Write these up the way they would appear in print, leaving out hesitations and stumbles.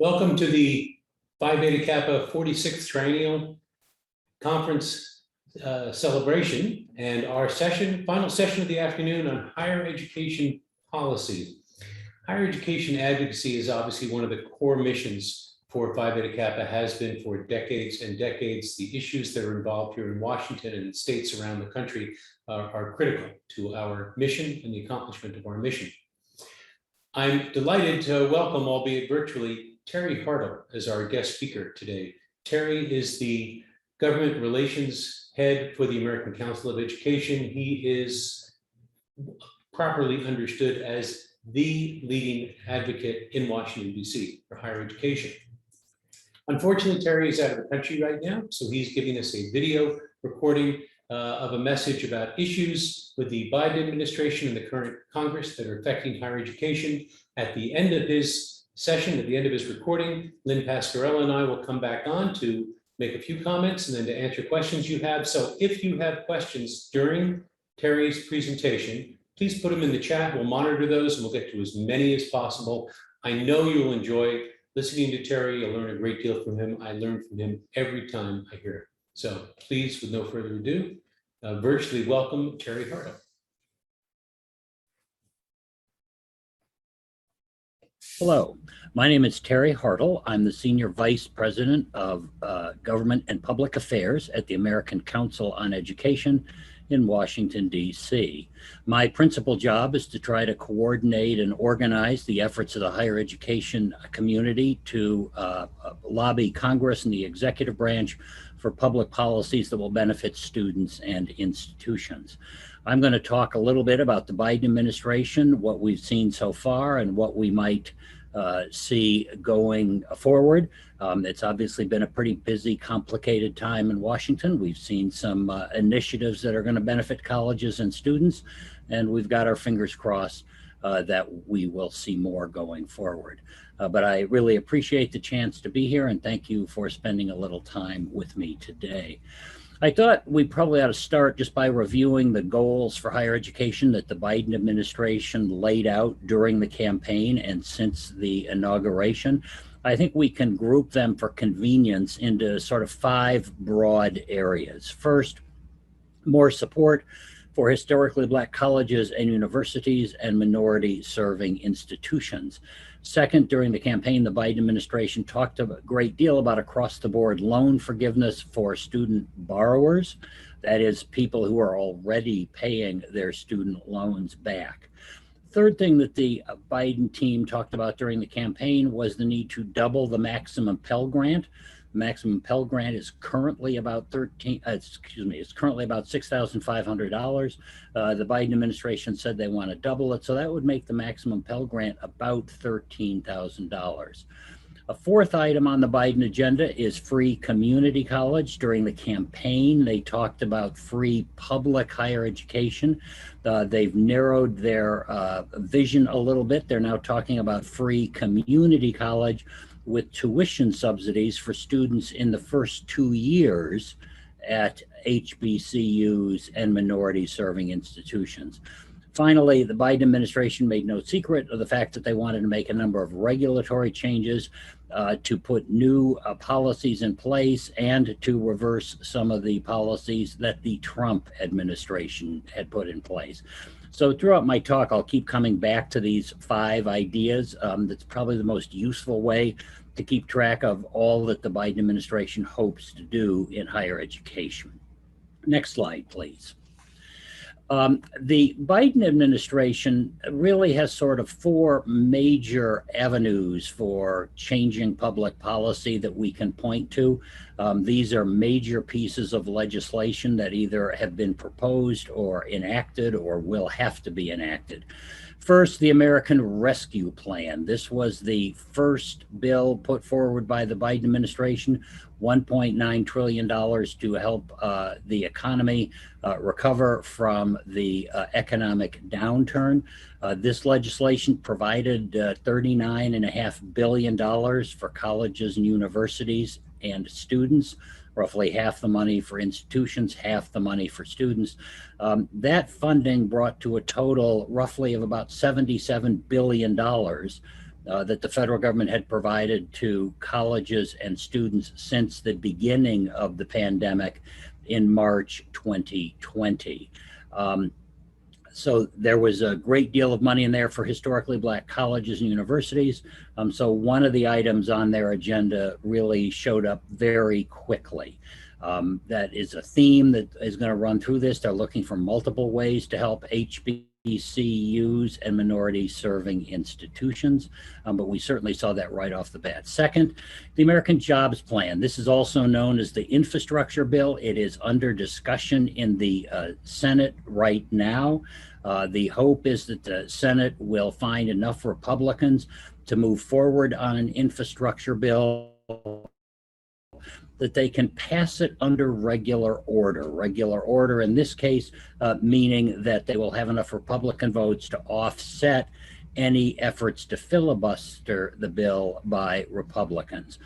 Welcome to the Phi Beta Kappa 46th Triennial Conference celebration and our final session of the afternoon on higher education policy. Higher education advocacy is obviously one of the core missions for Phi Beta Kappa, has been for decades and decades. The issues that are involved here in Washington and states around the country are critical to our mission and the accomplishment of our mission. I'm delighted to welcome, albeit virtually, Terry Hartle as our guest speaker today. Terry is the Government Relations Head for the American Council of Education. He is properly understood as the leading advocate in Washington, D.C. for higher education. Unfortunately, Terry is out of the country right now, so he's giving us a video recording of a message about issues with the Biden administration and the current Congress that are affecting higher education. At the end of his session, at the end of his recording, Lynn Pasquarella and I will come back on to make a few comments and then to answer questions you have. So if you have questions during Terry's presentation, please put them in the chat. We'll monitor those and we'll get to as many as possible. I know you'll enjoy listening to Terry. You'll learn a great deal from him. I learn from him every time I hear him. So please, with no further ado, virtually welcome Terry Hartle. Hello, my name is Terry Hartle. I'm the Senior Vice President of Government and Public Affairs at the American Council on Education in Washington, D.C. My principal job is to try to coordinate and organize the efforts of the higher education community to lobby Congress and the executive branch for public policies that will benefit students and institutions. I'm going to talk a little bit about the Biden administration, what we've seen so far, and what we might see going forward. It's obviously been a pretty busy, complicated time in Washington. We've seen some initiatives that are going to benefit colleges and students, and we've got our fingers crossed that we will see more going forward. But I really appreciate the chance to be here, and thank you for spending a little time with me today. I thought we probably ought to start just by reviewing the goals for higher education that the Biden administration laid out during the campaign and since the inauguration. I think we can group them for convenience into sort of 5 broad areas. First, more support for historically Black colleges and universities and minority-serving institutions. Second, during the campaign, the Biden administration talked a great deal about across-the-board loan forgiveness for student borrowers, that is, people who are already paying their student loans back. Third thing that the Biden team talked about during the campaign was the need to double the maximum Pell Grant. The maximum Pell Grant is currently about $6,500. The Biden administration said they want to double it, so that would make the maximum Pell Grant about $13,000. A fourth item on the Biden agenda is free community college. During the campaign, they talked about free public higher education. They've narrowed their vision a little bit. They're now talking about free community college with tuition subsidies for students in the first 2 years at HBCUs and minority-serving institutions. Finally, the Biden administration made no secret of the fact that they wanted to make a number of regulatory changes to put new policies in place and to reverse some of the policies that the Trump administration had put in place. So throughout my talk, I'll keep coming back to these 5 ideas. That's probably the most useful way to keep track of all that the Biden administration hopes to do in higher education. Next slide, please. The Biden administration really has sort of 4 major avenues for changing public policy that we can point to. These are major pieces of legislation that either have been proposed or enacted or will have to be enacted. First, the American Rescue Plan. This was the first bill put forward by the Biden administration, $1.9 trillion to help the economy recover from the economic downturn. This legislation provided $39.5 billion for colleges and universities and students, roughly half the money for institutions, half the money for students. That funding brought to a total roughly of about $77 billion that the federal government had provided to colleges and students since the beginning of the pandemic in March 2020. So there was a great deal of money in there for historically Black colleges and universities. So one of the items on their agenda really showed up very quickly. That is a theme that is going to run through this. They're looking for multiple ways to help HBCUs and minority serving institutions, but we certainly saw that right off the bat. Second, the American Jobs Plan. This is also known as the infrastructure bill. It is under discussion in the Senate right now. The hope is that the Senate will find enough Republicans to move forward on an infrastructure bill that they can pass it under regular order in this case, meaning that they will have enough Republican votes to offset any efforts to filibuster the bill by Republicans.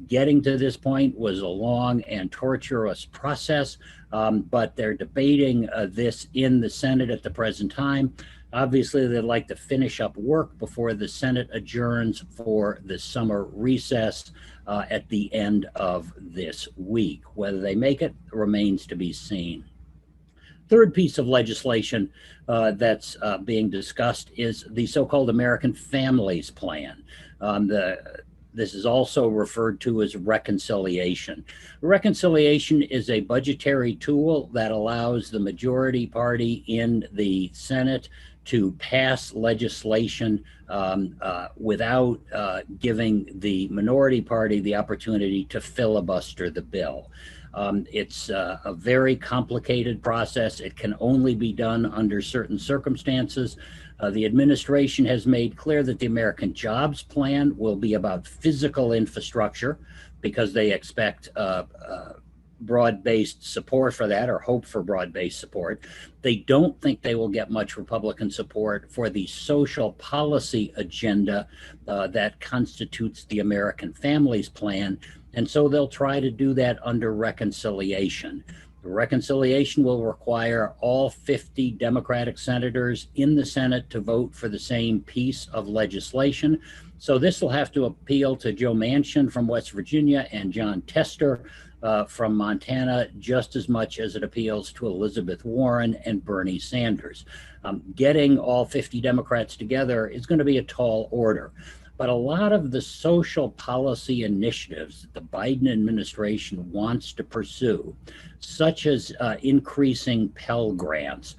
Getting to this point was a long and torturous process, but they're debating this in the Senate at the present time. Obviously, they'd like to finish up work before the Senate adjourns for the summer recess at the end of this week. Whether they make it remains to be seen. Third piece of legislation that's being discussed is the so-called American Families Plan. This is also referred to as reconciliation. Reconciliation is a budgetary tool that allows the majority party in the Senate to pass legislation without giving the minority party the opportunity to filibuster the bill. It's a very complicated process. It can only be done under certain circumstances. The administration has made clear that the American Jobs Plan will be about physical infrastructure because they expect broad-based support for that, or hope for broad-based support. They don't think they will get much Republican support for the social policy agenda that constitutes the American Families Plan, and so they'll try to do that under reconciliation. The reconciliation will require all 50 Democratic senators in the Senate to vote for the same piece of legislation. So this will have to appeal to Joe Manchin from West Virginia and John Tester from Montana just as much as it appeals to Elizabeth Warren and Bernie Sanders. Getting all 50 Democrats together is going to be a tall order. But a lot of the social policy initiatives that the Biden administration wants to pursue, such as increasing Pell Grants,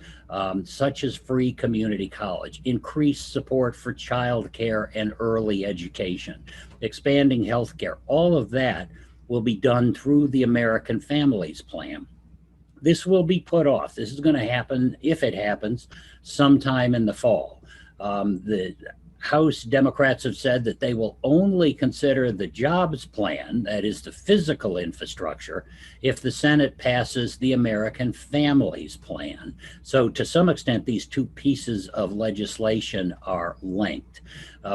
such as free community college, increased support for child care and early education, expanding health care, all of that will be done through the American Families Plan. This will be put off. This is going to happen, if it happens, sometime in the fall. The House Democrats have said that they will only consider the jobs plan, that is the physical infrastructure, if the Senate passes the American Families Plan. So to some extent, these two pieces of legislation are linked.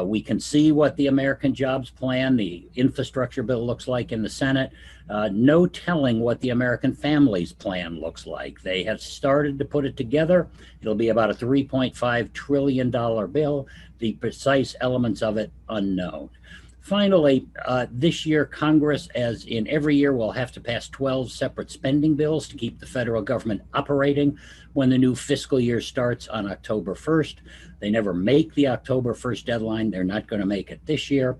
We can see what the American Jobs Plan, the infrastructure bill, looks like in the Senate. No telling what the American Families Plan looks like. They have started to put it together. It'll be about a $3.5 trillion bill. The precise elements of it unknown. Finally, this year, Congress, as in every year, will have to pass 12 separate spending bills to keep the federal government operating when the new fiscal year starts on October 1st. They never make the October 1st deadline. They're not going to make it this year.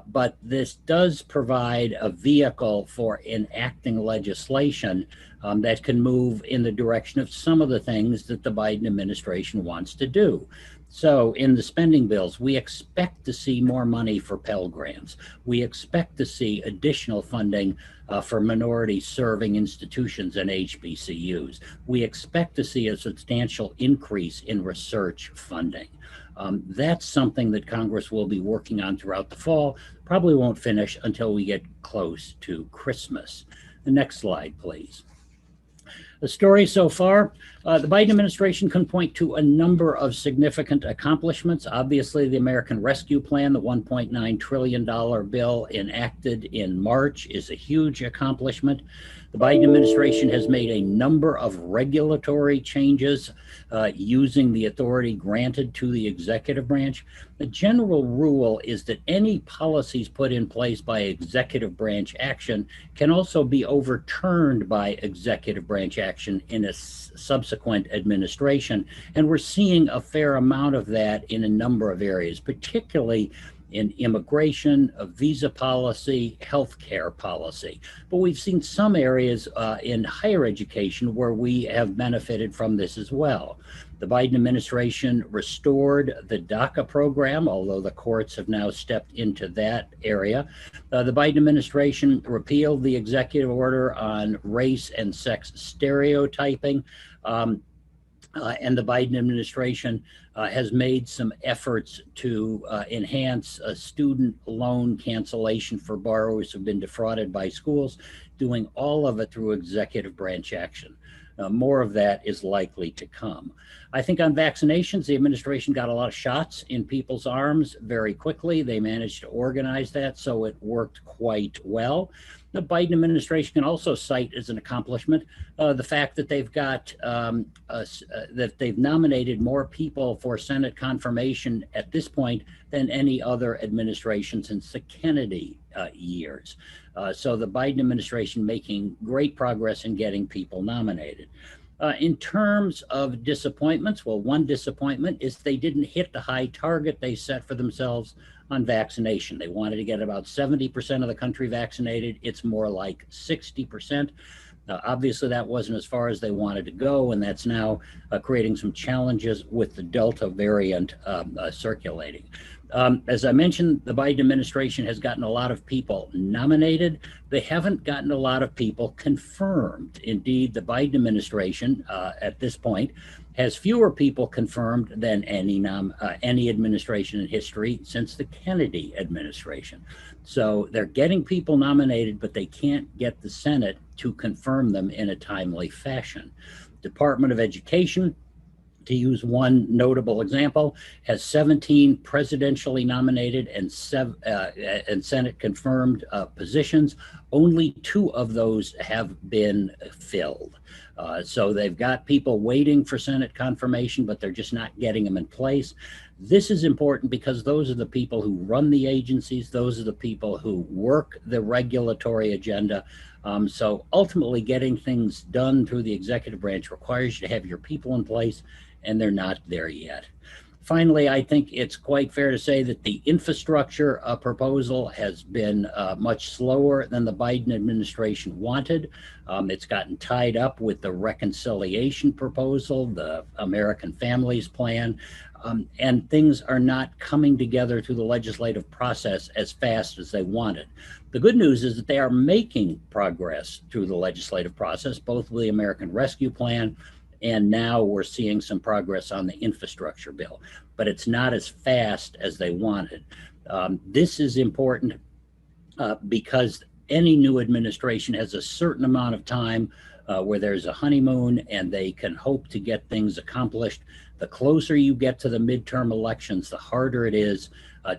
But this does provide a vehicle for enacting legislation that can move in the direction of some of the things that the Biden administration wants to do. So in the spending bills, we expect to see more money for Pell Grants. We expect to see additional funding for minority serving institutions and HBCUs. We expect to see a substantial increase in research funding. That's something that Congress will be working on throughout the fall. Probably won't finish until we get close to Christmas. The next slide, please. The story so far, the Biden administration can point to a number of significant accomplishments. Obviously, the American Rescue Plan, the $1.9 trillion bill enacted in March, is a huge accomplishment. The Biden administration has made a number of regulatory changes using the authority granted to the executive branch. The general rule is that any policies put in place by executive branch action can also be overturned by executive branch action in a subsequent administration. And we're seeing a fair amount of that in a number of areas, particularly in immigration, visa policy, healthcare policy. But we've seen some areas in higher education where we have benefited from this as well. The Biden administration restored the DACA program, although the courts have now stepped into that area. The Biden administration repealed the executive order on race and sex stereotyping. And the Biden administration has made some efforts to enhance student loan cancellation for borrowers who've been defrauded by schools, doing all of it through executive branch action. More of that is likely to come. I think on vaccinations, the administration got a lot of shots in people's arms very quickly. They managed to organize that, so it worked quite well. The Biden administration can also cite as an accomplishment the fact that they've got that they've nominated more people for Senate confirmation at this point than any other administration since the Kennedy years. So the Biden administration making great progress in getting people nominated. In terms of disappointments, well, one disappointment is they didn't hit the high target they set for themselves on vaccination. They wanted to get about 70% of the country vaccinated. It's more like 60%. Obviously, that wasn't as far as they wanted to go, and that's now creating some challenges with the Delta variant circulating. As I mentioned, the Biden administration has gotten a lot of people nominated. They haven't gotten a lot of people confirmed. Indeed, the Biden administration at this point has fewer people confirmed than any administration in history since the Kennedy administration. So they're getting people nominated, but they can't get the Senate to confirm them in a timely fashion. Department of Education, to use one notable example, has 17 presidentially nominated and Senate confirmed positions. Only 2 of those have been filled. So they've got people waiting for Senate confirmation, but they're just not getting them in place. This is important because those are the people who run the agencies. Those are the people who work the regulatory agenda. So ultimately, getting things done through the executive branch requires you to have your people in place, and they're not there yet. Finally, I think it's quite fair to say that the infrastructure proposal has been much slower than the Biden administration wanted. It's gotten tied up with the reconciliation proposal, the American Families Plan, and things are not coming together through the legislative process as fast as they wanted. The good news is that they are making progress through the legislative process, both with the American Rescue Plan, and now we're seeing some progress on the infrastructure bill, but it's not as fast as they wanted. This is important because any new administration has a certain amount of time where there's a honeymoon and they can hope to get things accomplished. The closer you get to the midterm elections, the harder it is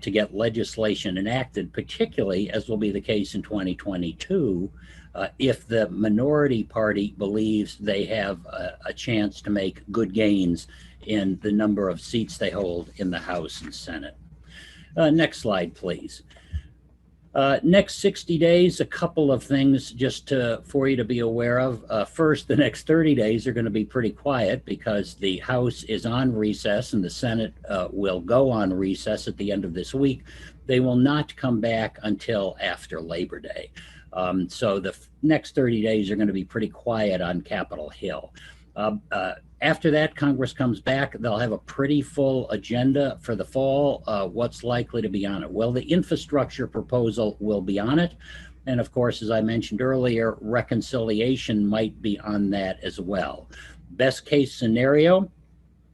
to get legislation enacted, particularly as will be the case in 2022, if the minority party believes they have a chance to make good gains in the number of seats they hold in the House and Senate. Next slide, please. Next 60 days, a couple of things just for you to be aware of. First, the next 30 days are going to be pretty quiet because the House is on recess and the Senate will go on recess at the end of this week. They will not come back until after Labor Day. So the next 30 days are going to be pretty quiet on Capitol Hill. After that, Congress comes back. They'll have a pretty full agenda for the fall. What's likely to be on it? Well, the infrastructure proposal will be on it. And of course, as I mentioned earlier, reconciliation might be on that as well. Best case scenario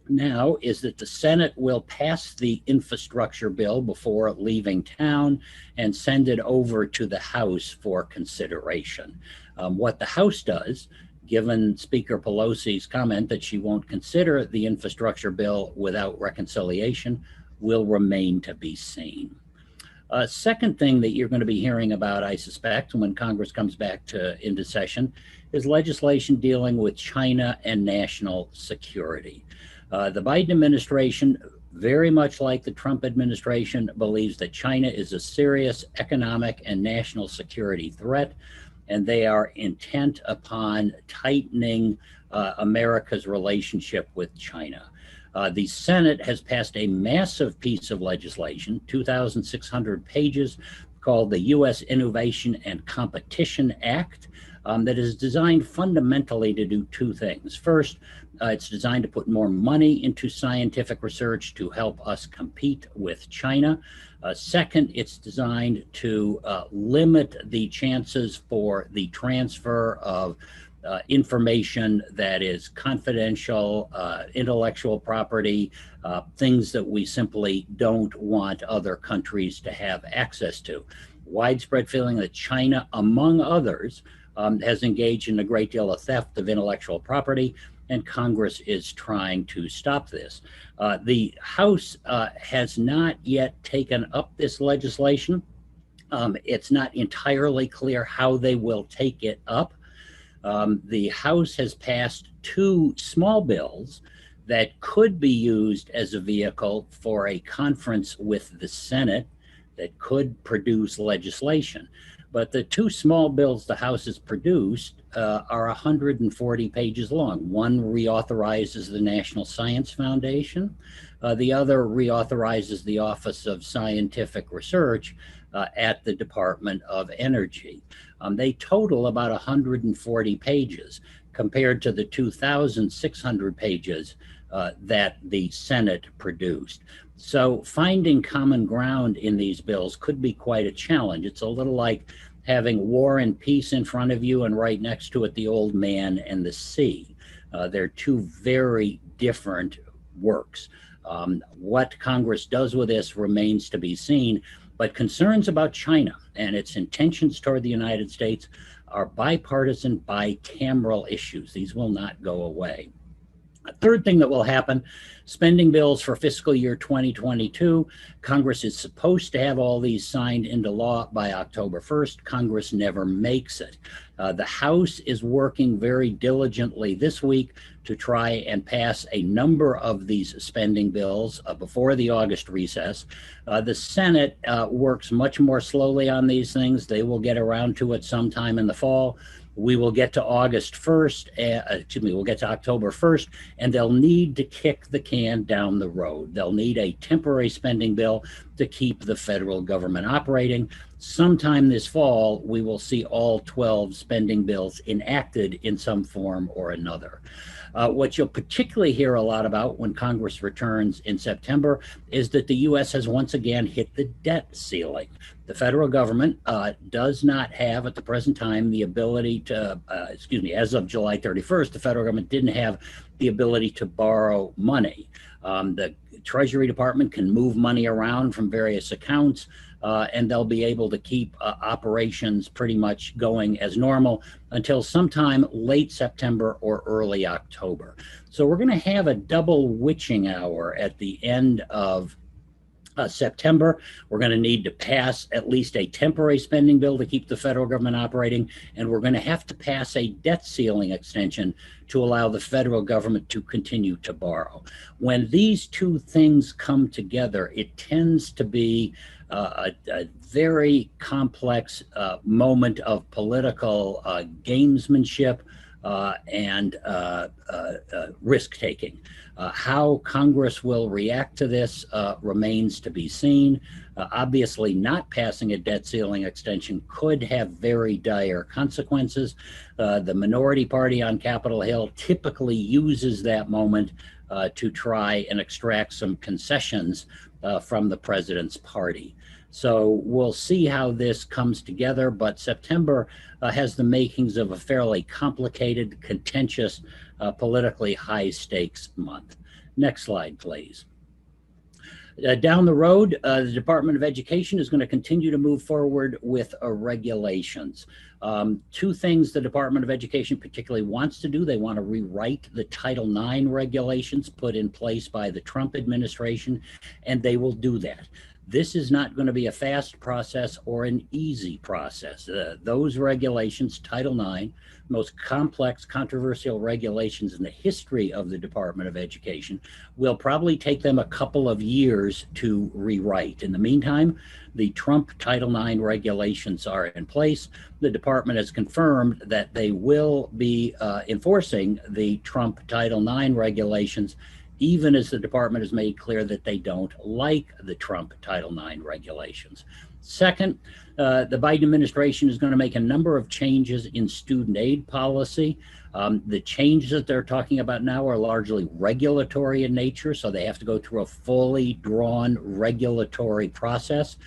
now is that the Senate will pass the infrastructure bill before leaving town and send it over to the House for consideration. What the House does, given Speaker Pelosi's comment that she won't consider the infrastructure bill without reconciliation, will remain to be seen. Second thing that you're going to be hearing about, I suspect, when Congress comes back into session, is legislation dealing with China and national security. The Biden administration, very much like the Trump administration, believes that China is a serious economic and national security threat, and they are intent upon tightening America's relationship with China. The Senate has passed a massive piece of legislation, 2,600 pages, called the U.S. Innovation and Competition Act, that is designed fundamentally to do two things. First, it's designed to put more money into scientific research to help us compete with China. Second, it's designed to limit the chances for the transfer of information that is confidential, intellectual property, things that we simply don't want other countries to have access to. Widespread feeling that China, among others, has engaged in a great deal of theft of intellectual property, and Congress is trying to stop this. The House has not yet taken up this legislation. It's not entirely clear how they will take it up. The House has passed two small bills that could be used as a vehicle for a conference with the Senate that could produce legislation. But the two small bills the House has produced are 140 pages long. One reauthorizes the National Science Foundation. The other reauthorizes the Office of Scientific Research at the Department of Energy. They total about 140 pages compared to the 2,600 pages that the Senate produced. So finding common ground in these bills could be quite a challenge. It's a little like having War and Peace in front of you and right next to it the Old Man and the Sea. They're two very different works. What Congress does with this remains to be seen, but concerns about China and its intentions toward the United States are bipartisan, bicameral issues. These will not go away. A third thing that will happen, spending bills for fiscal year 2022. Congress is supposed to have all these signed into law by October 1st. Congress never makes it. The House is working very diligently this week to try and pass a number of these spending bills before the August recess. The Senate works much more slowly on these things. They will get around to it sometime in the fall. We will get to August 1st, we'll get to October 1st, and they'll need to kick the can down the road. They'll need a temporary spending bill to keep the federal government operating. Sometime this fall, we will see all 12 spending bills enacted in some form or another. What you'll particularly hear a lot about when Congress returns in September is that the U.S. has once again hit the debt ceiling. The federal government does not have at the present time the ability to, as of July 31st, the federal government didn't have the ability to borrow money. The Treasury Department can move money around from various accounts, and they'll be able to keep operations pretty much going as normal until sometime late September or early October. So we're going to have a double witching hour at the end of September. We're going to need to pass at least a temporary spending bill to keep the federal government operating, and we're going to have to pass a debt ceiling extension to allow the federal government to continue to borrow. When these two things come together, it tends to be a very complex moment of political gamesmanship and risk-taking. How Congress will react to this remains to be seen. Obviously, not passing a debt ceiling extension could have very dire consequences. The minority party on Capitol Hill typically uses that moment to try and extract some concessions from the president's party. So we'll see how this comes together, but September has the makings of a fairly complicated, contentious, politically high-stakes month. Next slide, please. Down the road, the Department of Education is going to continue to move forward with regulations. Two things the Department of Education particularly wants to do. They want to rewrite the Title IX regulations put in place by the Trump administration, and they will do that. This is not going to be a fast process or an easy process. Those regulations, Title IX, most complex, controversial regulations in the history of the Department of Education, will probably take them a couple of years to rewrite. In the meantime, the Trump Title IX regulations are in place. The department has confirmed that they will be enforcing the Trump Title IX regulations, even as the department has made clear that they don't like the Trump Title IX regulations. Second, the Biden administration is going to make a number of changes in student aid policy. The changes that they're talking about now are largely regulatory in nature, so they have to go through a fully drawn regulatory process.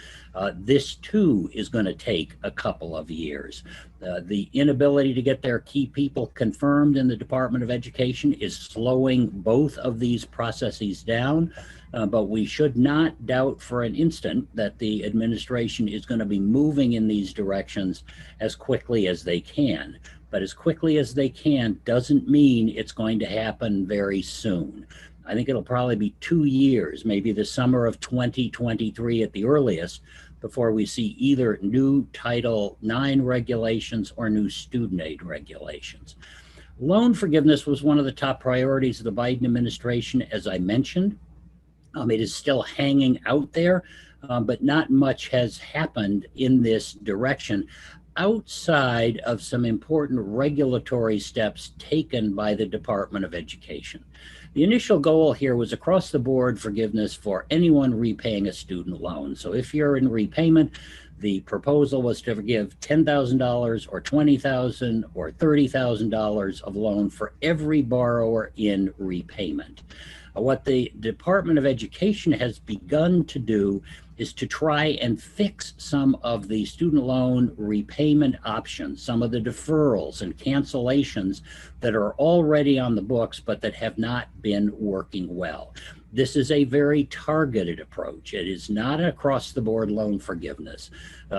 This too is going to take a couple of years. The inability to get their key people confirmed in the Department of Education is slowing both of these processes down. But we should not doubt for an instant that the administration is going to be moving in these directions as quickly as they can. But as quickly as they can doesn't mean it's going to happen very soon. I think it'll probably be 2 years, maybe the summer of 2023 at the earliest, before we see either new Title IX regulations or new student aid regulations. Loan forgiveness was one of the top priorities of the Biden administration, as I mentioned. It is still hanging out there, but not much has happened in this direction outside of some important regulatory steps taken by the Department of Education. The initial goal here was across the board forgiveness for anyone repaying a student loan. So if you're in repayment, the proposal was to forgive $10,000 or $20,000 or $30,000 of loan for every borrower in repayment. What the Department of Education has begun to do is to try and fix some of the student loan repayment options, some of the deferrals and cancellations that are already on the books, but that have not been working well. This is a very targeted approach. It is not an across-the-board loan forgiveness.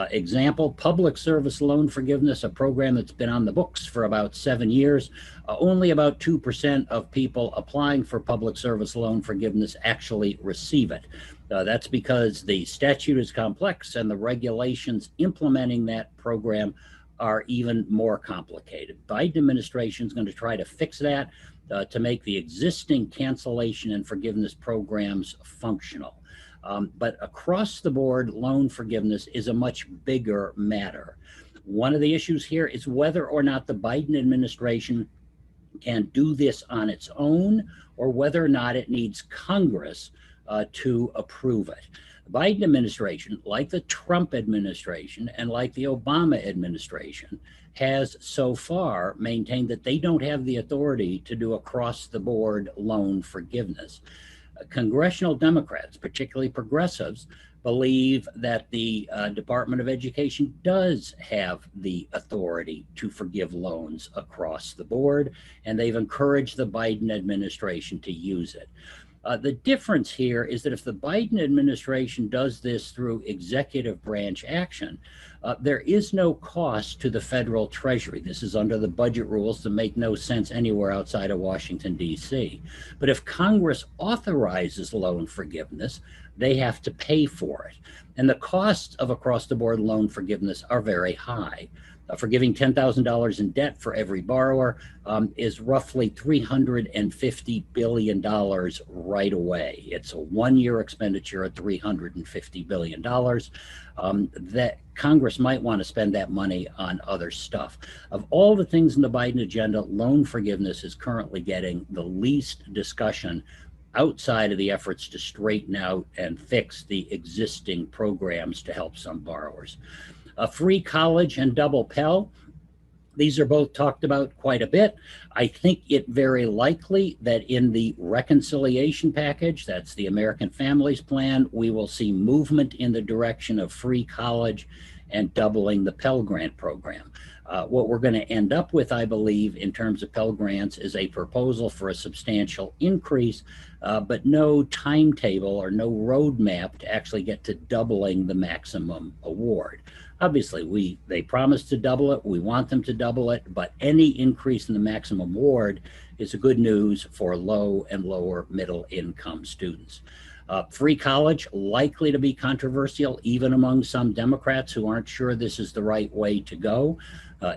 Example, public service loan forgiveness, a program that's been on the books for about 7 years. Only about 2% of people applying for public service loan forgiveness actually receive it. That's because the statute is complex and the regulations implementing that program are even more complicated. Biden administration is going to try to fix that to make the existing cancellation and forgiveness programs functional. But across the board, loan forgiveness is a much bigger matter. One of the issues here is whether or not the Biden administration can do this on its own, or whether or not it needs Congress to approve it. The Biden administration, like the Trump administration and like the Obama administration, has so far maintained that they don't have the authority to do across-the-board loan forgiveness. Congressional Democrats, particularly progressives, believe that the Department of Education does have the authority to forgive loans across the board, and they've encouraged the Biden administration to use it. The difference here is that if the Biden administration does this through executive branch action, there is no cost to the federal treasury. This is under the budget rules that make no sense anywhere outside of Washington, D.C. But if Congress authorizes loan forgiveness, they have to pay for it. And the costs of across-the-board loan forgiveness are very high. Forgiving $10,000 in debt for every borrower is roughly $350 billion right away. It's a one-year expenditure of $350 billion that Congress might want to spend that money on other stuff. Of all the things in the Biden agenda, loan forgiveness is currently getting the least discussion outside of the efforts to straighten out and fix the existing programs to help some borrowers. Free college and double Pell, these are both talked about quite a bit. I think it very likely that in the reconciliation package, that's the American Families Plan, we will see movement in the direction of free college and doubling the Pell Grant program. What we're going to end up with, I believe, in terms of Pell Grants is a proposal for a substantial increase, but no timetable or no roadmap to actually get to doubling the maximum award. Obviously, they promised to double it. We want them to double it, but any increase in the maximum award is a good news for low and lower middle income students. Free college, likely to be controversial, even among some Democrats who aren't sure this is the right way to go.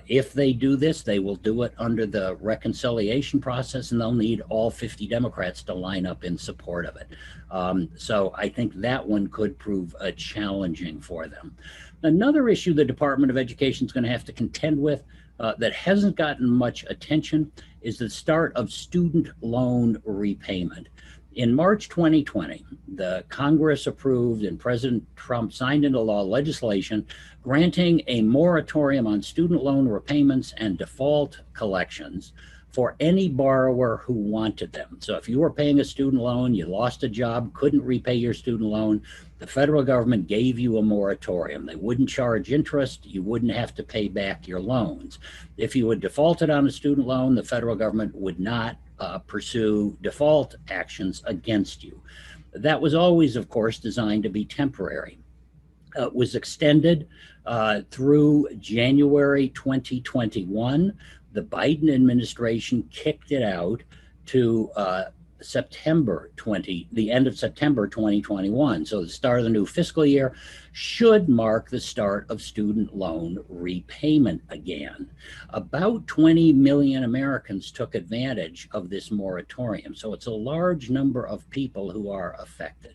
If they do this, they will do it under the reconciliation process, and they'll need all 50 Democrats to line up in support of it. So I think that one could prove challenging for them. Another issue the Department of Education is going to have to contend with that hasn't gotten much attention is the start of student loan repayment. In March 2020, the Congress approved and President Trump signed into law legislation granting a moratorium on student loan repayments and default collections for any borrower who wanted them. So if you were paying a student loan, you lost a job, couldn't repay your student loan, the federal government gave you a moratorium. They wouldn't charge interest. You wouldn't have to pay back your loans. If you had defaulted on a student loan, the federal government would not pursue default actions against you. That was always, of course, designed to be temporary. It was extended through January 2021. The Biden administration kicked it out to the end of September 2021. So the start of the new fiscal year should mark the start of student loan repayment again. About 20 million Americans took advantage of this moratorium. So it's a large number of people who are affected.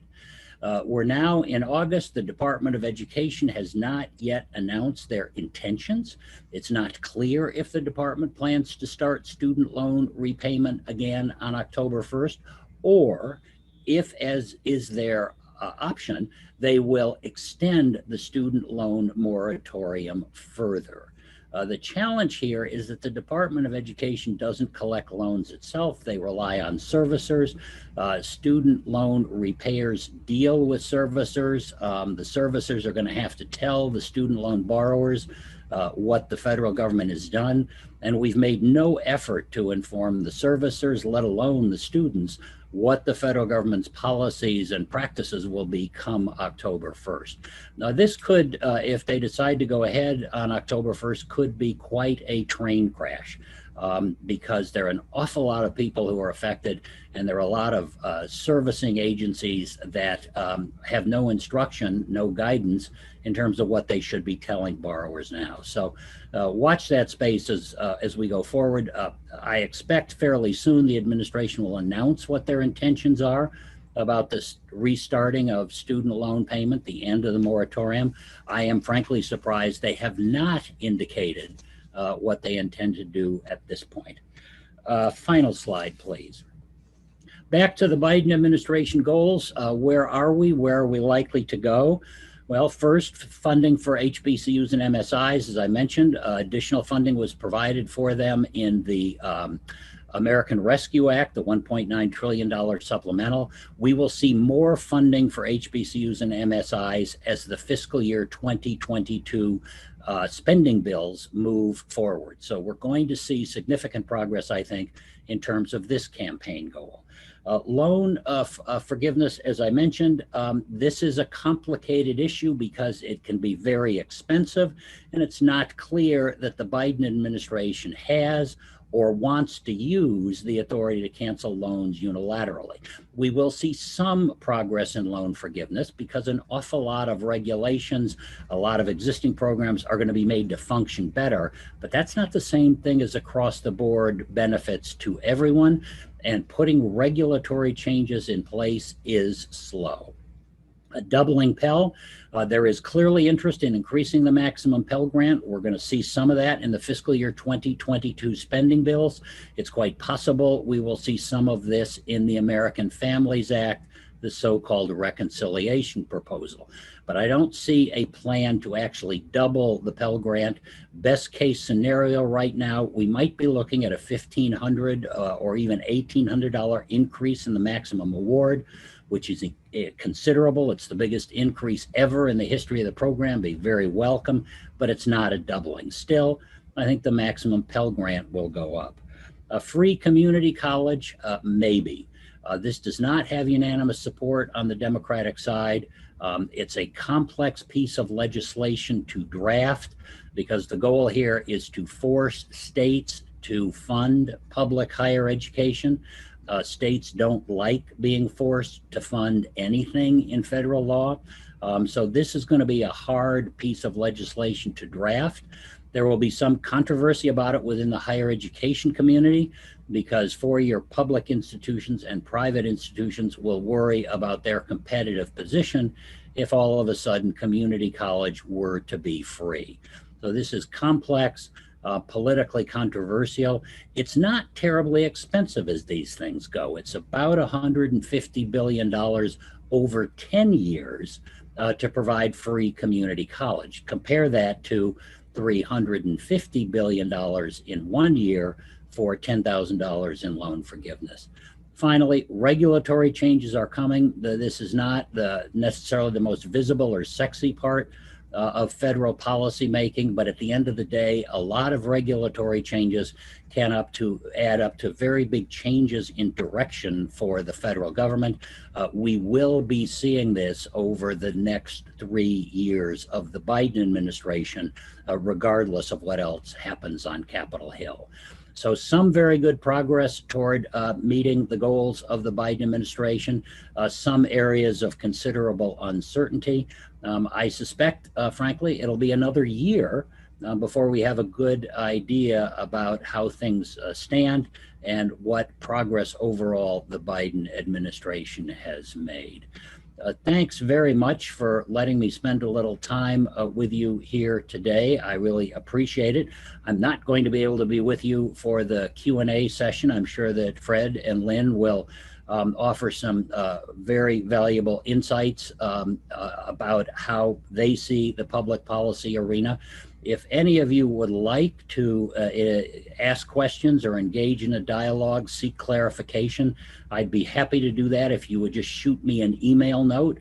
We're now in August. The Department of Education has not yet announced their intentions. It's not clear if the department plans to start student loan repayment again on October 1st, or if, as is their option, they will extend the student loan moratorium further. The challenge here is that the Department of Education doesn't collect loans itself. They rely on servicers. Student loan repayers deal with servicers. The servicers are going to have to tell the student loan borrowers what the federal government has done. And we've made no effort to inform the servicers, let alone the students, what the federal government's policies and practices will be come October 1st. Now, this could, if they decide to go ahead on October 1st, could be quite a train crash because there are an awful lot of people who are affected, and there are a lot of servicing agencies that have no instruction, no guidance in terms of what they should be telling borrowers now. So watch that space as we go forward. I expect fairly soon the administration will announce what their intentions are about this restarting of student loan payment, the end of the moratorium. I am frankly surprised they have not indicated what they intend to do at this point. Final slide, please. Back to the Biden administration goals. Where are we? Where are we likely to go? Well, first, funding for HBCUs and MSIs, as I mentioned, additional funding was provided for them in the American Rescue Act, the $1.9 trillion supplemental. We will see more funding for HBCUs and MSIs as the fiscal year 2022 spending bills move forward. So we're going to see significant progress, I think, in terms of this campaign goal. Loan forgiveness, as I mentioned, this is a complicated issue because it can be very expensive, and it's not clear that the Biden administration has or wants to use the authority to cancel loans unilaterally. We will see some progress in loan forgiveness because an awful lot of regulations, a lot of existing programs are going to be made to function better, but that's not the same thing as across the board benefits to everyone, and putting regulatory changes in place is slow. Doubling Pell, there is clearly interest in increasing the maximum Pell Grant. We're going to see some of that in the fiscal year 2022 spending bills. It's quite possible we will see some of this in the American Families Act, the so-called reconciliation proposal. But I don't see a plan to actually double the Pell Grant. Best case scenario right now, we might be looking at a $1,500 or even $1,800 increase in the maximum award. which is considerable. It's the biggest increase ever in the history of the program, be very welcome, but it's not a doubling. Still, I think the maximum Pell Grant will go up. A free community college, maybe. This does not have unanimous support on the Democratic side. It's a complex piece of legislation to draft because the goal here is to force states to fund public higher education. States don't like being forced to fund anything in federal law. So this is going to be a hard piece of legislation to draft. There will be some controversy about it within the higher education community because four-year public institutions and private institutions will worry about their competitive position if all of a sudden community college were to be free. So this is complex, politically controversial. It's not terribly expensive as these things go. It's about $150 billion over 10 years to provide free community college. Compare that to $350 billion in 1 year for $10,000 in loan forgiveness. Finally, regulatory changes are coming. This is not necessarily the most visible or sexy part of federal policy making, but at the end of the day, a lot of regulatory changes can add up to very big changes in direction for the federal government. We will be seeing this over the next 3 years of the Biden administration, regardless of what else happens on Capitol Hill. So some very good progress toward meeting the goals of the Biden administration, some areas of considerable uncertainty. I suspect, frankly, it'll be another year before we have a good idea about how things stand and what progress overall the Biden administration has made. Thanks very much for letting me spend a little time with you here today. I really appreciate it. I'm not going to be able to be with you for the Q&A session. I'm sure that Fred and Lynn will offer some very valuable insights about how they see the public policy arena. If any of you would like to ask questions or engage in a dialogue, seek clarification, I'd be happy to do that if you would just shoot me an email note.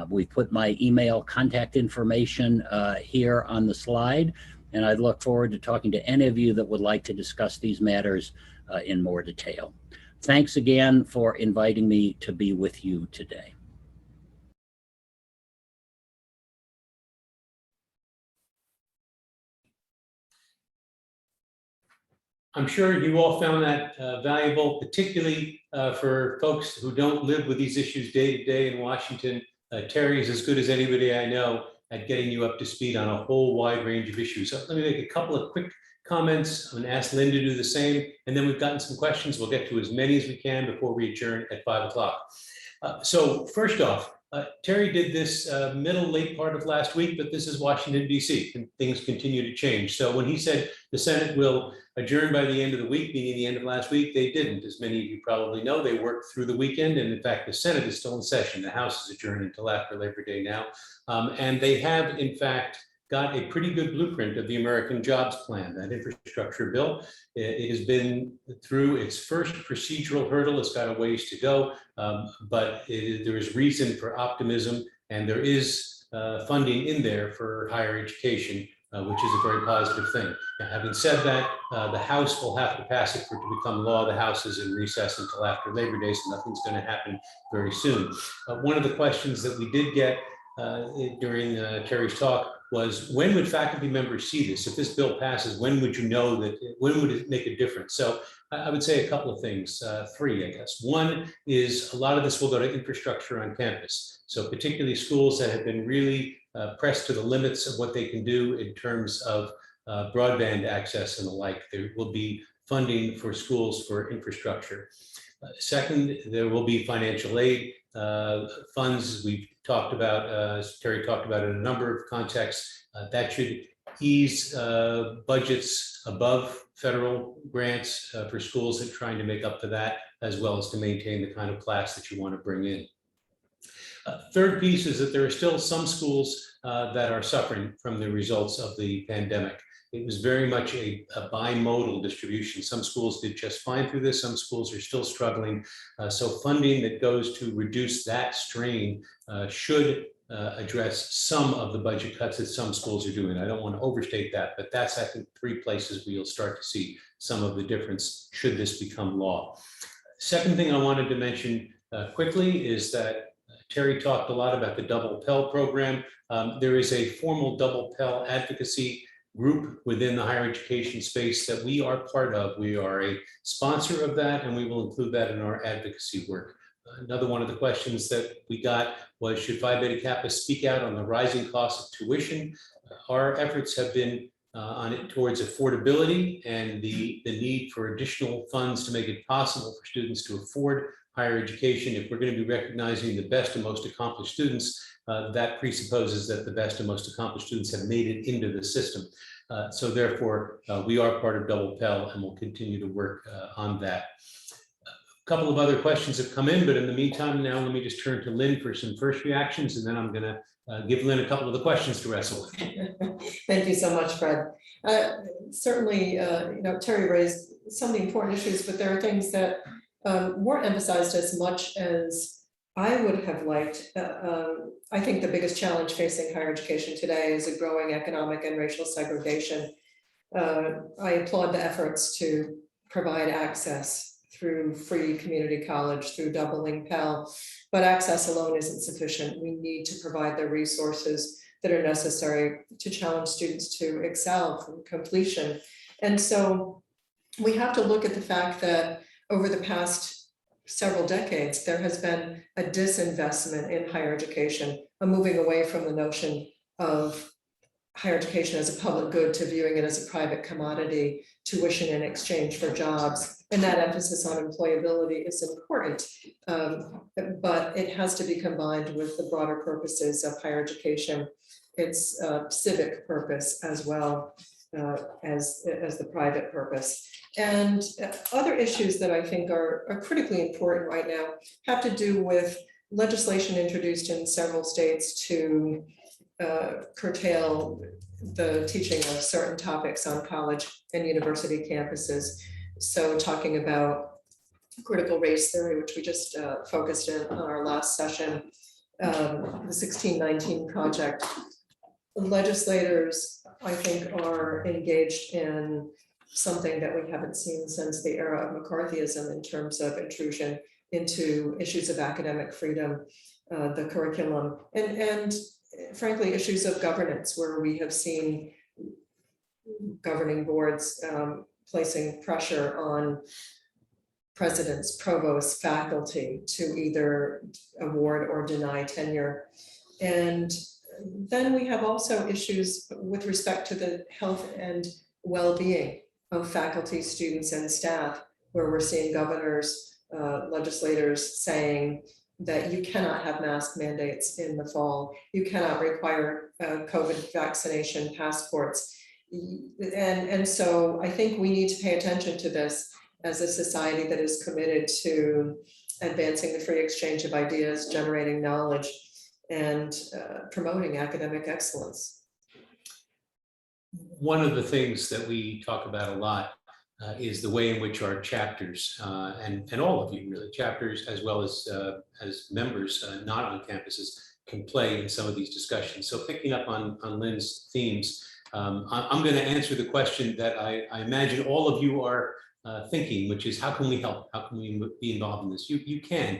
We put my email contact information here on the slide, and I'd look forward to talking to any of you that would like to discuss these matters in more detail. Thanks again for inviting me to be with you today. I'm sure you all found that valuable, particularly for folks who don't live with these issues day to day in Washington. Terry is as good as anybody I know at getting you up to speed on a whole wide range of issues. So let me make a couple of quick comments. I'm going to ask Lynn to do the same, and then we've gotten some questions. We'll get to as many as we can before we adjourn at 5 o'clock. So first off, Terry did this late part of last week, but this is Washington, D.C., and things continue to change. So when he said the Senate will adjourn by the end of the week, meaning the end of last week, they didn't. As many of you probably know, they worked through the weekend, and in fact, the Senate is still in session. The House is adjourned until after Labor Day now. And they have, in fact, got a pretty good blueprint of the American Jobs Plan, that infrastructure bill. It has been through its first procedural hurdle. It's got a ways to go, but there is reason for optimism, and there is funding in there for higher education, which is a very positive thing. Now, having said that, the House will have to pass it for it to become law. The House is in recess until after Labor Day, so nothing's going to happen very soon. One of the questions that we did get during Terry's talk was, when would faculty members see this? If this bill passes, when would you know that, when would it make a difference? So I would say a couple of things, three, I guess. One is a lot of this will go to infrastructure on campus. So particularly schools that have been really pressed to the limits of what they can do in terms of broadband access and the like. There will be funding for schools for infrastructure. Second, there will be financial aid funds. We've talked about, as Terry talked about in a number of contexts, that should ease budgets above federal grants for schools that are trying to make up for that, as well as to maintain the kind of class that you want to bring in. Third piece is that there are still some schools that are suffering from the results of the pandemic. it was very much a bimodal distribution. Some schools did just fine through this. Some schools are still struggling. So funding that goes to reduce that strain should address some of the budget cuts that some schools are doing. I don't want to overstate that, but that's, I think, 3 places where you'll start to see some of the difference should this become law. Second thing I wanted to mention quickly is that Terry talked a lot about the Double Pell program. There is a formal Double Pell advocacy group within the higher education space that we are part of. We are a sponsor of that, and we will include that in our advocacy work. Another one of the questions that we got was, should Phi Beta Kappa speak out on the rising cost of tuition? Our efforts have been on it towards affordability and the need for additional funds to make it possible for students to afford higher education. If we're going to be recognizing the best and most accomplished students, that presupposes that the best and most accomplished students have made it into the system. So therefore, we are part of Double Pell and will continue to work on that. A couple of other questions have come in, but in the meantime, now let me just turn to Lynn for some first reactions, and then I'm going to give Lynn a couple of the questions to wrestle with. Thank you so much, Fred. Certainly, Terry raised some of the important issues, but there are things that weren't emphasized as much as I would have liked. I think the biggest challenge facing higher education today is a growing economic and racial segregation. I applaud the efforts to provide access through free community college, through doubling Pell, but access alone isn't sufficient. We need to provide the resources that are necessary to challenge students to excel from completion. And so we have to look at the fact that over the past several decades, there has been a disinvestment in higher education, a moving away from the notion of higher education as a public good to viewing it as a private commodity, tuition in exchange for jobs. And that emphasis on employability is important, but it has to be combined with the broader purposes of higher education, its civic purpose as well as the private purpose. And other issues that I think are critically important right now have to do with legislation introduced in several states to curtail the teaching of certain topics on college and university campuses. So talking about critical race theory, which we just focused in on our last session, the 1619 project. Legislators, I think, are engaged in something that we haven't seen since the era of McCarthyism in terms of intrusion into issues of academic freedom, the curriculum, and frankly, issues of governance, where we have seen governing boards placing pressure on presidents, provosts, faculty to either award or deny tenure. And then we have also issues with respect to the health and well-being of faculty, students, and staff, where we're seeing governors, legislators saying that you cannot have mask mandates in the fall. You cannot require COVID vaccination passports. And so I think we need to pay attention to this as a society that is committed to advancing the free exchange of ideas, generating knowledge, and promoting academic excellence. One of the things that we talk about a lot is the way in which our chapters, and all of you really, chapters as well as members not on campuses, can play in some of these discussions. So picking up on Lynn's themes, I'm going to answer the question that I imagine all of you are thinking, which is, how can we help? How can we be involved in this? You can.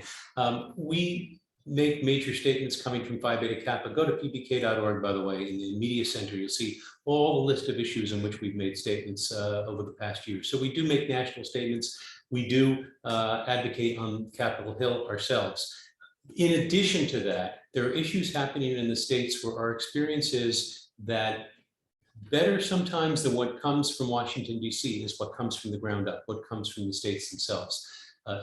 We make major statements coming from Phi Beta Kappa. Go to pbk.org, by the way. In the media center, you'll see all the list of issues in which we've made statements over the past year. So we do make national statements. We do advocate on Capitol Hill ourselves. In addition to that, there are issues happening in the states where our experience is that better sometimes than what comes from Washington, D.C. is what comes from the ground up, what comes from the states themselves.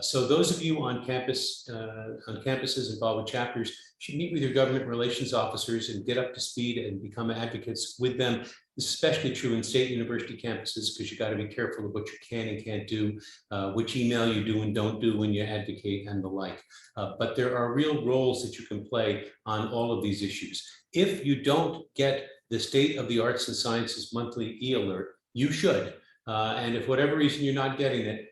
So those of you on campus, on campuses involved with chapters, should meet with your government relations officers and get up to speed and become advocates with them. This is especially true in state university campuses, because you got to be careful of what you can and can't do, which email you do and don't do when you advocate, and the like. But there are real roles that you can play on all of these issues. If you don't get the State of the Arts and Sciences Monthly e-alert, you should. And if whatever reason you're not getting it,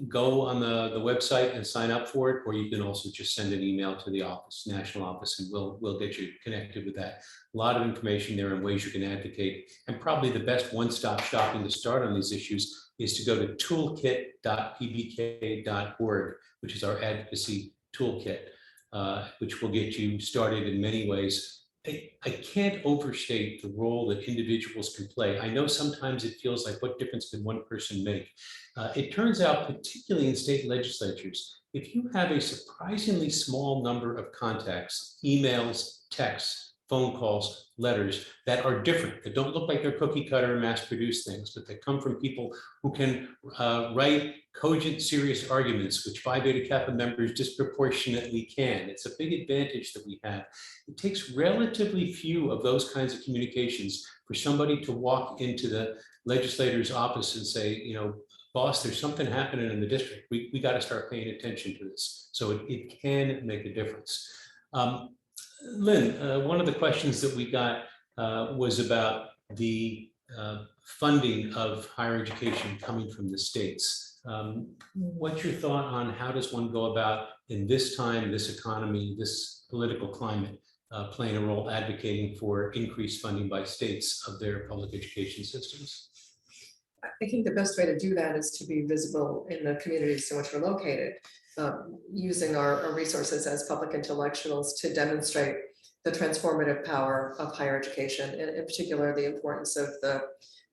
go on the website and sign up for it, or you can also just send an email to the office, national office, and we'll get you connected with that. A lot of information there and ways you can advocate. And probably the best one-stop shopping to start on these issues is to go to toolkit.pbk.org, which is our advocacy toolkit, which will get you started in many ways. I can't overstate the role that individuals can play. I know sometimes it feels like, what difference can one person make? It turns out, particularly in state legislatures, if you have a surprisingly small number of contacts, emails, texts, phone calls, letters that are different, that don't look like they're cookie cutter mass-produced things, but that come from people who can write cogent, serious arguments, which Phi Beta Kappa members disproportionately can. It's a big advantage that we have. It takes relatively few of those kinds of communications for somebody to walk into the legislator's office and say, you know, boss, there's something happening in the district. We got to start paying attention to this. So it can make a difference. Lynn, one of the questions that we got was about the funding of higher education coming from the states. What's your thought on how does one go about, in this time, this economy, this political climate, playing a role advocating for increased funding by states of their public education systems? I think the best way to do that is to be visible in the communities in which we're located, using our resources as public intellectuals to demonstrate the transformative power of higher education, and in particular, the importance of the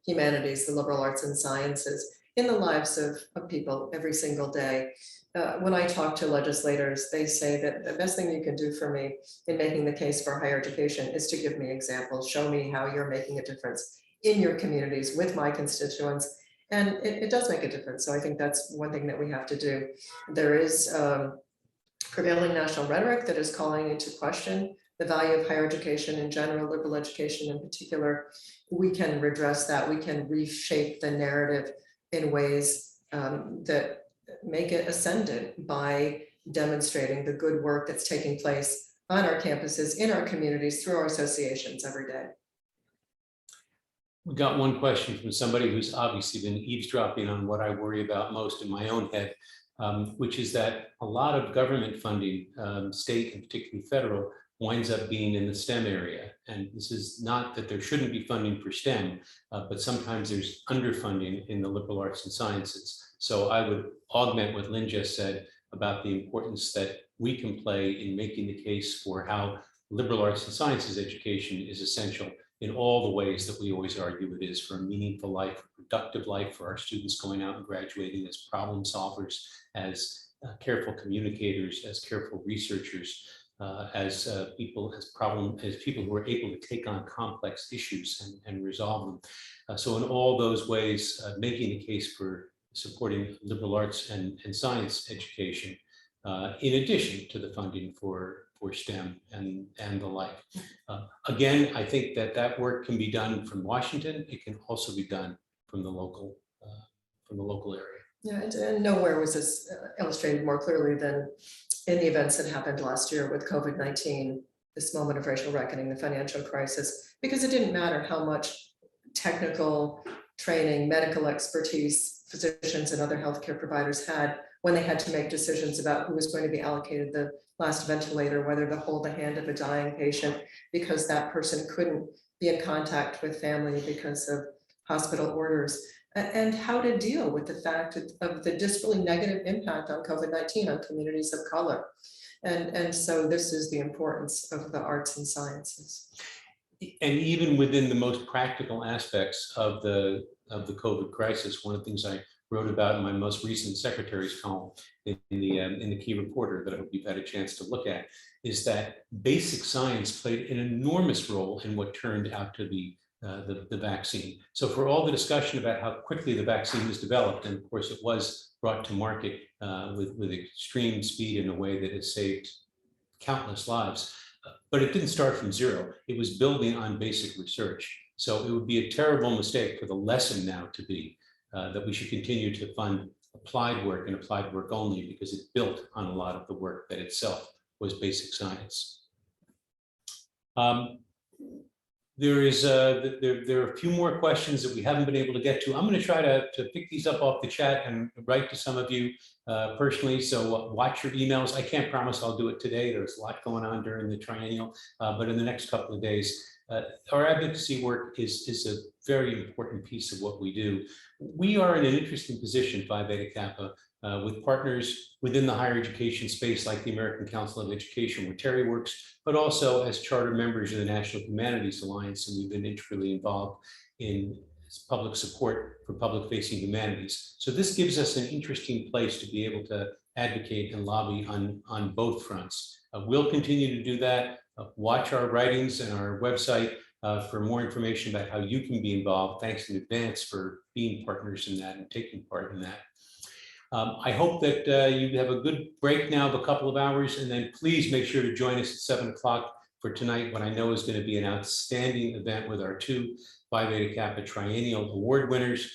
humanities, the liberal arts and sciences in the lives of people every single day. When I talk to legislators, they say that the best thing you can do for me in making the case for higher education is to give me examples, show me how you're making a difference in your communities with my constituents. And it does make a difference. So I think that's one thing that we have to do. There is prevailing national rhetoric that is calling into question the value of higher education in general, liberal education in particular. We can redress that. We can reshape the narrative in ways that make it ascendant by demonstrating the good work that's taking place on our campuses, in our communities, through our associations every day. We got one question from somebody who's obviously been eavesdropping on what I worry about most in my own head, which is that a lot of government funding, state and particularly federal, winds up being in the STEM area. And this is not that there shouldn't be funding for STEM, but sometimes there's underfunding in the liberal arts and sciences. So I would augment what Lynn just said about the importance that we can play in making the case for how liberal arts and sciences education is essential in all the ways that we always argue it is, for a meaningful life, a productive life, for our students going out and graduating as problem solvers, as careful communicators, as careful researchers, as people who are able to take on complex issues and resolve them. So in all those ways, making the case for supporting liberal arts and science education, in addition to the funding for STEM and the like. Again, I think that work can be done from Washington. It can also be done from the local area. Yeah, and nowhere was this illustrated more clearly than in the events that happened last year with COVID-19, this moment of racial reckoning, the financial crisis, because it didn't matter how much technical training, medical expertise physicians and other healthcare providers had when they had to make decisions about who was going to be allocated the last ventilator, whether to hold the hand of a dying patient because that person couldn't be in contact with family because of hospital orders, and how to deal with the fact of the disparately negative impact on COVID-19 on communities of color. And so this is the importance of the arts and sciences. And even within the most practical aspects of the COVID crisis, one of the things I wrote about in my most recent secretary's column in the Key Reporter that I hope you've had a chance to look at, is that basic science played an enormous role in what turned out to be the vaccine. So for all the discussion about how quickly the vaccine was developed, and of course it was brought to market with extreme speed in a way that has saved countless lives, but it didn't start from zero. It was building on basic research. So it would be a terrible mistake for the lesson now to be that we should continue to fund applied work and applied work only, because it built on a lot of the work that itself was basic science. There is there are a few more questions that we haven't been able to get to. I'm going to try to pick these up off the chat and write to some of you personally. So watch your emails. I can't promise I'll do it today. There's a lot going on during the triennial, but in the next couple of days, our advocacy work is a very important piece of what we do. We are in an interesting position, Phi Beta Kappa, with partners within the higher education space like the American Council of Education, where Terry works, but also as charter members of the National Humanities Alliance, and we've been integrally involved in public support for public-facing humanities. So this gives us an interesting place to be able to advocate and lobby on both fronts. We'll continue to do that. Watch our writings and our website for more information about how you can be involved. Thanks in advance for being partners in that and taking part in that. I hope that you have a good break now of a couple of hours, and then please make sure to join us at 7 o'clock for tonight, what I know is going to be an outstanding event with our two Phi Beta Kappa Triennial Award winners,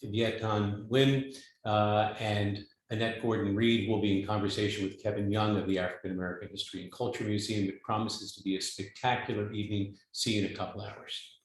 Vietan Nguyen and Annette Gordon-Reed will be in conversation with Kevin Young of the African American History and Culture Museum. It promises to be a spectacular evening. See you in a couple hours.